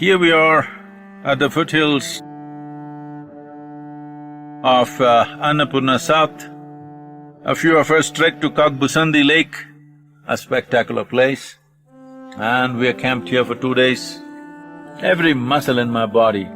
Here we are at the foothills of Annapurna South. A few of us trekked to Kagbusandi Lake, a spectacular place, and we are camped here for 2 days. Every muscle in my body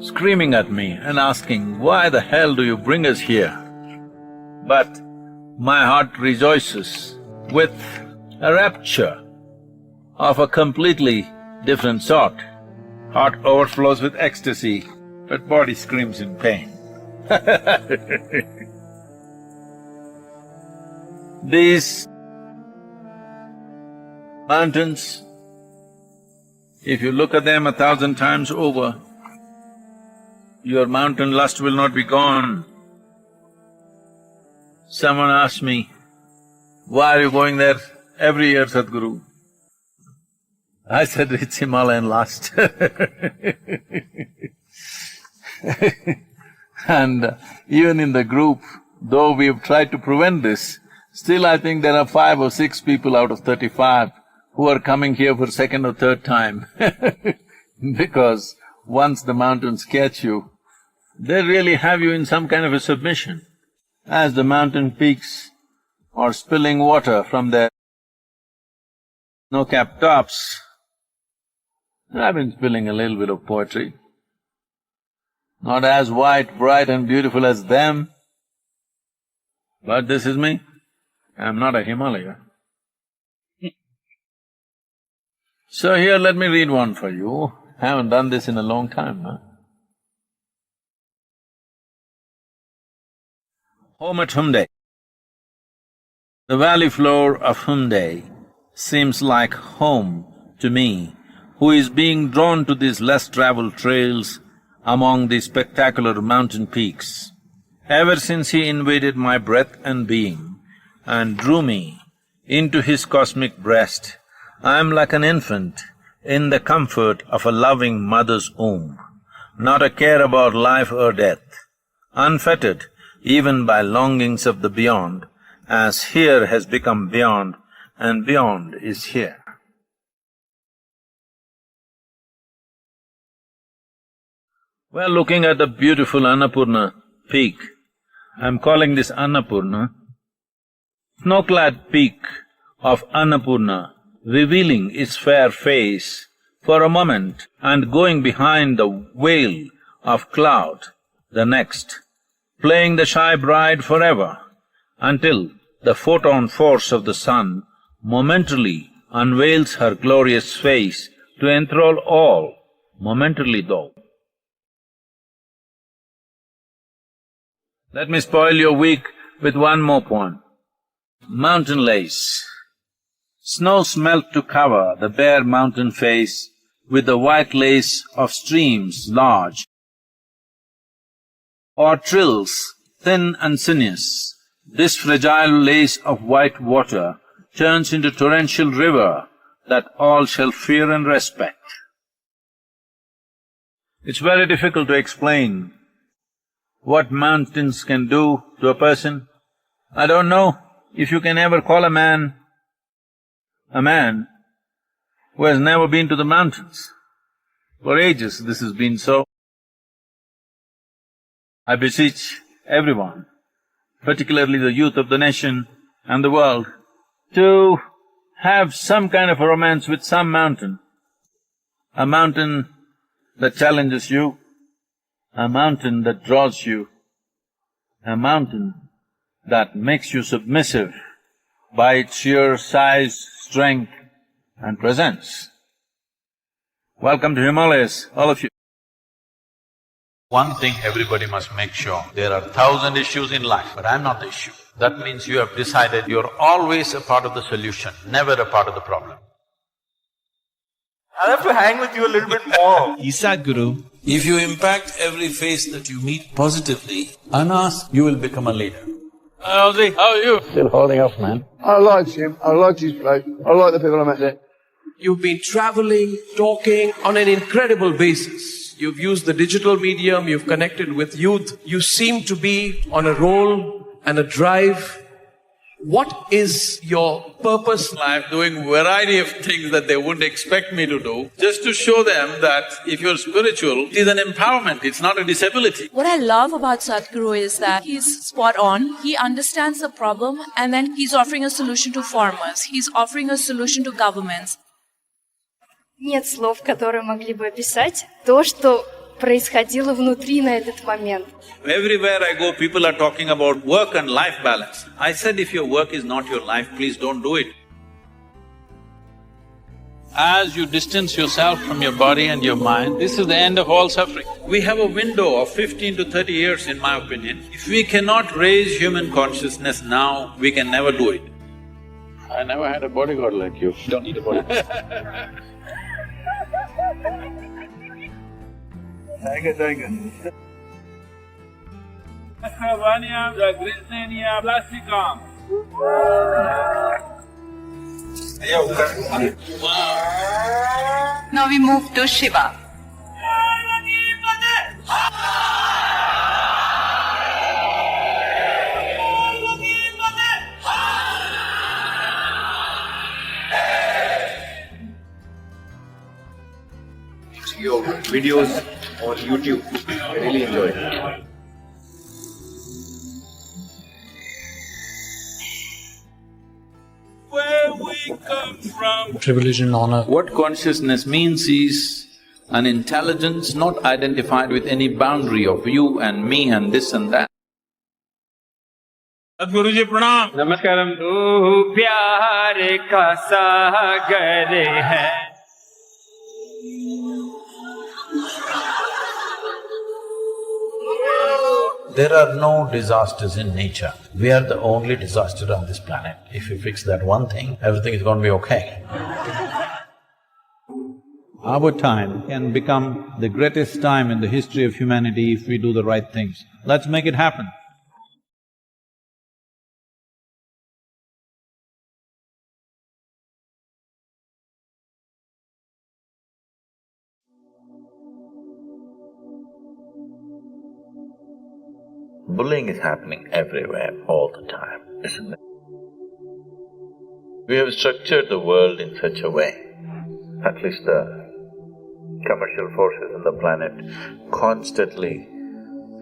screaming at me and asking, why the hell do you bring us here? But my heart rejoices with a rapture of a completely different sort. Heart overflows with ecstasy, but body screams in pain. These mountains, if you look at them 1,000 times over, your mountain lust will not be gone. Someone asked me, why are you going there every year, Sadhguru? I said, it's Himalayan lust. And even in the group, though we've tried to prevent this, still I think there are 5 or 6 people out of 35 who are coming here for second or third time. Because once the mountains catch you, they really have you in some kind of a submission. As the mountain peaks are spilling water from their snow-capped tops, I've been spilling a little bit of poetry. Not as white, bright and beautiful as them, but this is me. I'm not a Himalaya. So here, let me read one for you. Haven't done this in a long time, huh? Home at Humde. The valley floor of Humde seems like home to me, who is being drawn to these less traveled trails among these spectacular mountain peaks. Ever since he invaded my breath and being and drew me into his cosmic breast, I am like an infant in the comfort of a loving mother's womb, not a care about life or death, unfettered even by longings of the beyond, as here has become beyond and beyond is here. We're looking at the beautiful Annapurna peak. I'm calling this Annapurna. Snow-clad peak of Annapurna, revealing its fair face for a moment and going behind the veil of cloud the next, playing the shy bride forever until the photon force of the sun momentarily unveils her glorious face to enthrall all, momentarily though. Let me spoil your week with one more poem. Mountain lace. Snows melt to cover the bare mountain face with the white lace of streams large, or trills, thin and sinuous. This fragile lace of white water turns into torrential river that all shall fear and respect. It's very difficult to explain what mountains can do to a person. I don't know if you can ever call a man who has never been to the mountains. For ages this has been so. I beseech everyone, particularly the youth of the nation and the world, to have some kind of a romance with some mountain. A mountain that challenges you, a mountain that draws you, a mountain that makes you submissive by its sheer size, strength and presence. Welcome to Himalayas, all of you. One thing everybody must make sure, there are 1,000 issues in life, but I'm not the issue. That means you have decided you're always a part of the solution, never a part of the problem. I'll have to hang with you a little bit more. Sadhguru, if you impact every face that you meet positively, unasked, you will become a leader. Ozzy, how are you? Still holding off, man. I liked him, I liked his place, I liked the people I met there. you've been traveling, talking on an incredible basis. You've used the digital medium, you've connected with youth. You seem to be on a roll and a drive What is your purpose? Life doing variety of things that they wouldn't expect me to do, just to show them that if you're spiritual, it is an empowerment, it's not a disability. What I love about Sadhguru is that he's spot on. He understands the problem and then he's offering a solution to farmers. He's offering a solution to governments. Нет слов, которые могли бы описать то, что происходило внутри на этот момент. Everywhere I go, people are talking about work and life balance. I said, if your work is not your life, please don't do it. As you distance yourself from your body and your mind, this is the end of all suffering. We have a window of 15 to 30 years, in my opinion. If we cannot raise human consciousness now, we can never do it. I never had a bodyguard like you. Don't need a bodyguard. Thank you. Now we move to Shiva. Your videos on YouTube, I really enjoy it. Where we come from. Privilege and honor. What consciousness means is an intelligence not identified with any boundary of you and me and this and that. सद्गुरु जी प्रणाम। नमस्कारम। तू प्यार का सागर है। There are no disasters in nature. We are the only disaster on this planet. If we fix that one thing, everything is going to be okay. Our time can become the greatest time in the history of humanity if we do the right things. Let's make it happen. Bullying is happening everywhere, all the time, isn't it? We have structured the world in such a way, at least the commercial forces on the planet, constantly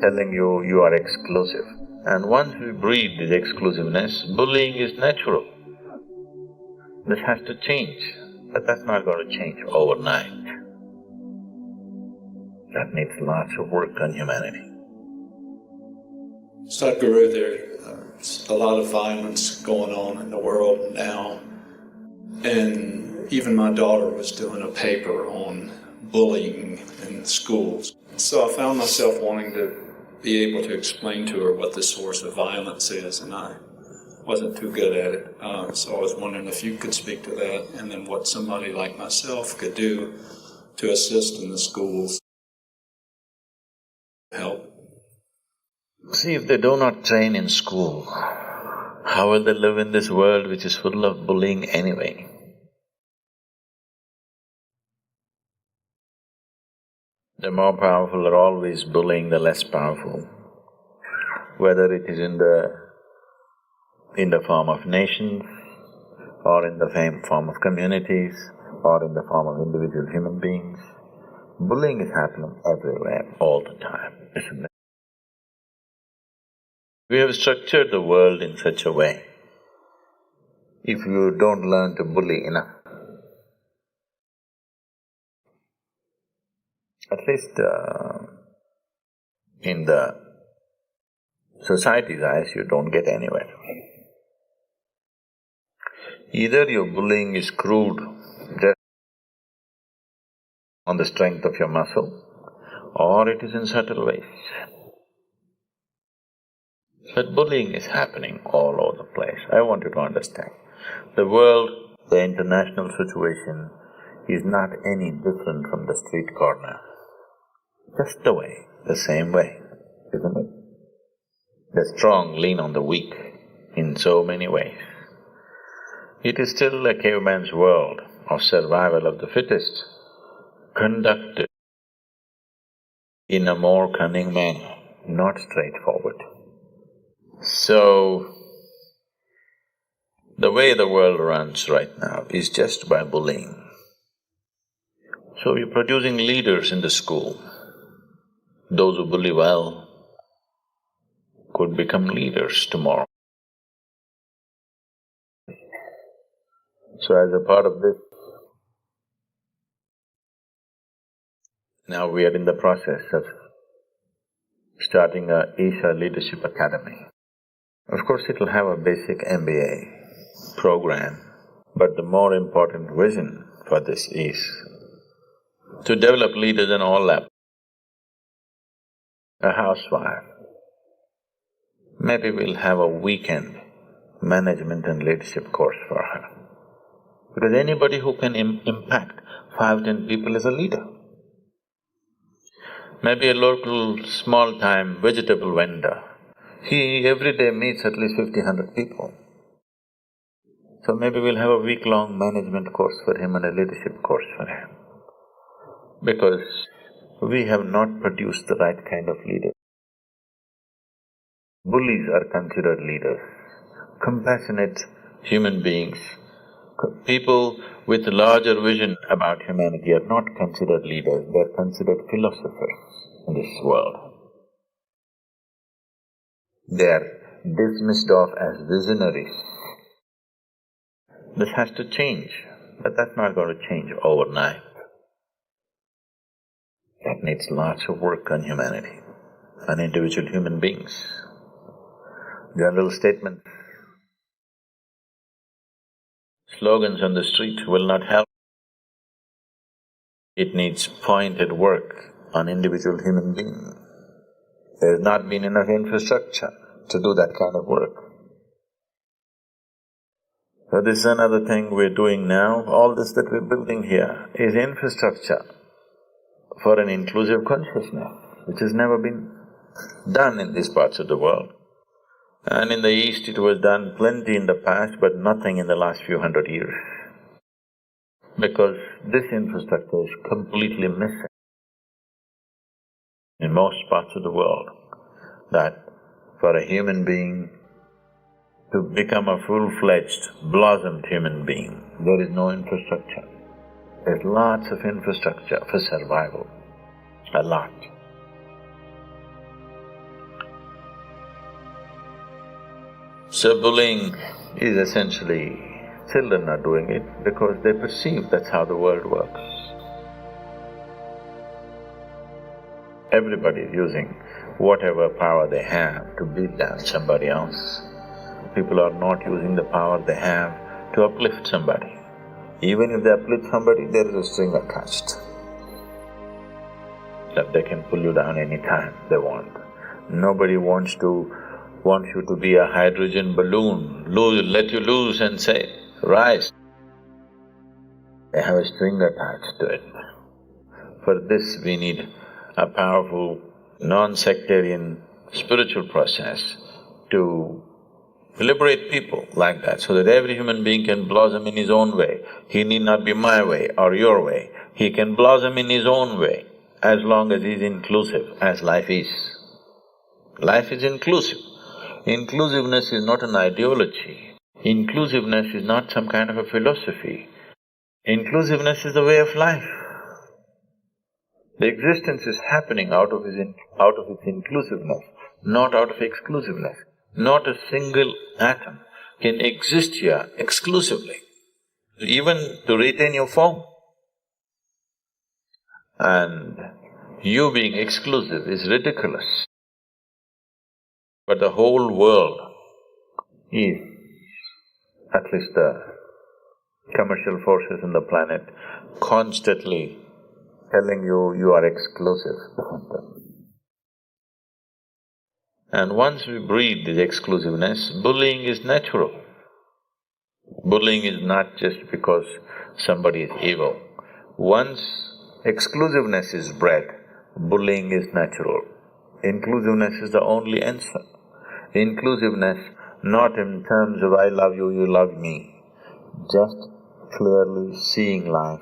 telling you, you are exclusive. And once we breed this exclusiveness, bullying is natural. This has to change, but that's not going to change overnight. That needs lots of work on humanity. Sadhguru, there's a lot of violence going on in the world now, and even my daughter was doing a paper on bullying in schools. So I found myself wanting to be able to explain to her what the source of violence is, and I wasn't too good at it. So I was wondering if you could speak to that, and then what somebody like myself could do to assist in the schools. Help. See, if they do not train in school, how will they live in this world which is full of bullying anyway? The more powerful are always bullying the less powerful, whether it is in the form of nations, or in the form of communities, or in the form of individual human beings. Bullying is happening everywhere, all the time, isn't it? We have structured the world in such a way, if you don't learn to bully enough, at least in the society's eyes, you don't get anywhere. Either your bullying is crude, just on the strength of your muscle, or it is in subtle ways. But bullying is happening all over the place. I want you to understand. The world, the international situation is not any different from the street corner. Just the same way, isn't it? The strong lean on the weak in so many ways. It is still a caveman's world of survival of the fittest, conducted in a more cunning manner, not straightforward. So, The way the world runs right now is just by bullying. So you're producing leaders in the school. Those who bully well could become leaders tomorrow. So as a part of this, now we are in the process of starting a Isha Leadership Academy. Of course, it'll have a basic MBA program, but the more important vision for this is to develop leaders in all levels. A housewife, maybe we'll have a weekend management and leadership course for her. Because anybody who can impact 5-10 people is a leader. Maybe a local small-time vegetable vendor, he every day meets at least 50-100 people. So maybe we'll have a week-long management course for him and a leadership course for him. Because we have not produced the right kind of leaders. Bullies are considered leaders. Compassionate human beings, people with larger vision about humanity are not considered leaders, they're considered philosophers in this world. They're dismissed off as visionaries. This has to change, but that's not going to change overnight. That needs lots of work on humanity, on individual human beings. General statements, slogans on the street will not help. It needs pointed work on individual human beings. There's not been enough infrastructure to do that kind of work. So this is another thing we're doing now. All this that we're building here is infrastructure for an inclusive consciousness, which has never been done in these parts of the world. And in the East it was done plenty in the past, but nothing in the last few 100 years. Because this infrastructure is completely missing in most parts of the world, that for a human being to become a full-fledged, blossomed human being, there is no infrastructure. There's lots of infrastructure for survival, a lot. So bullying is essentially, children are doing it because they perceive that's how the world works. Everybody is using whatever power they have to beat down somebody else. People are not using the power they have to uplift somebody. Even if they uplift somebody, there is a string attached that they can pull you down anytime they want. Nobody wants you to be a hydrogen balloon, let you loose and say, rise. They have a string attached to it. For this we need a powerful, non-sectarian spiritual process to liberate people like that, so that every human being can blossom in his own way. He need not be my way or your way. He can blossom in his own way as long as he's inclusive, as life is. Life is inclusive. Inclusiveness is not an ideology. Inclusiveness is not some kind of a philosophy. Inclusiveness is the way of life. The existence is happening out of its inclusiveness, not out of exclusiveness. Not a single atom can exist here exclusively, even to retain your form. And you being exclusive is ridiculous. But the whole world is, at least the commercial forces on the planet, constantly telling you, you are exclusive. And once we breed this exclusiveness, bullying is natural. Bullying is not just because somebody is evil. Once exclusiveness is bred, bullying is natural. Inclusiveness is the only answer. Inclusiveness not in terms of I love you, you love me, just clearly seeing life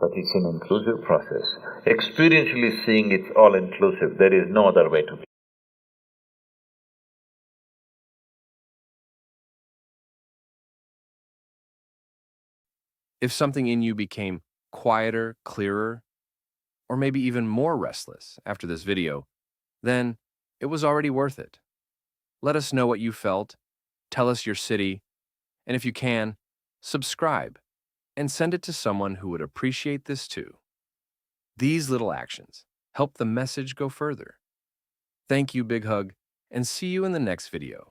that it's an inclusive process. Experientially seeing it's all inclusive, there is no other way to be. If something in you became quieter, clearer, or maybe even more restless after this video, then it was already worth it. Let us know what you felt, tell us your city, and if you can, subscribe and send it to someone who would appreciate this too. These little actions help the message go further. Thank you, Big Hug, and see you in the next video.